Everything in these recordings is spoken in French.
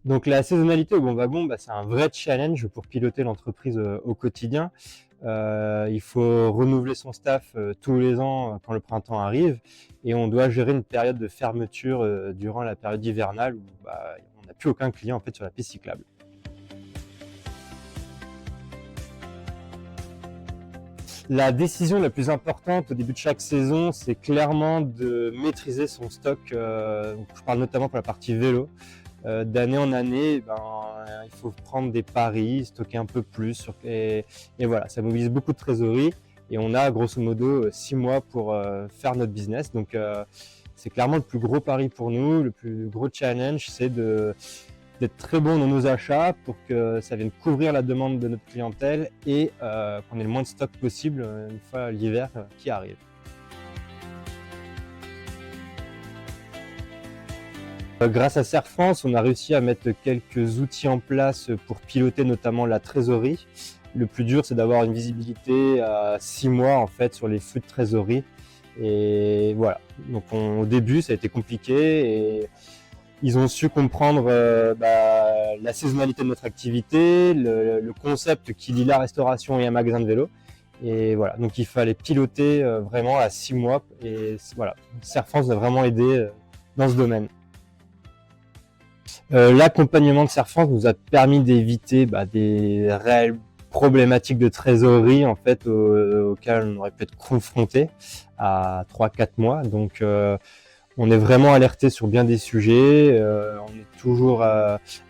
Donc la saisonnalité au Bon Wagon, c'est un vrai challenge pour piloter l'entreprise au quotidien. Il faut renouveler son staff tous les ans quand le printemps arrive et on doit gérer une période de fermeture durant la période hivernale où on n'a plus aucun client en fait sur la piste cyclable. La décision la plus importante au début de chaque saison, c'est clairement de maîtriser son stock. Je parle notamment pour la partie vélo. D'année en année, il faut prendre des paris, stocker un peu plus. Et voilà, ça mobilise beaucoup de trésorerie. Et on a grosso modo 6 mois pour faire notre business. Donc c'est clairement le plus gros pari pour nous, le plus gros challenge, c'est d'être très bon dans nos achats pour que ça vienne couvrir la demande de notre clientèle et qu'on ait le moins de stock possible une fois l'hiver qui arrive. Grâce à Serre France, on a réussi à mettre quelques outils en place pour piloter notamment la trésorerie. Le plus dur, c'est d'avoir une visibilité à 6 mois en fait sur les flux de trésorerie. Et voilà. Donc au début, ça a été compliqué et ils ont su comprendre la saisonnalité de notre activité, le concept qui lie la restauration et un magasin de vélo. Et voilà, donc il fallait piloter vraiment à 6 mois. Et voilà, Serre France nous a vraiment aidé dans ce domaine. L'accompagnement de Serre France nous a permis d'éviter des réelles problématiques de trésorerie en fait auxquelles on aurait pu être confronté à 3-4 mois. Donc on est vraiment alerté sur bien des sujets. On est toujours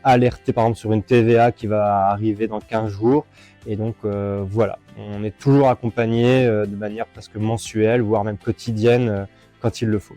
alerté par exemple sur une TVA qui va arriver dans 15 jours. Et donc voilà, on est toujours accompagné de manière presque mensuelle, voire même quotidienne quand il le faut.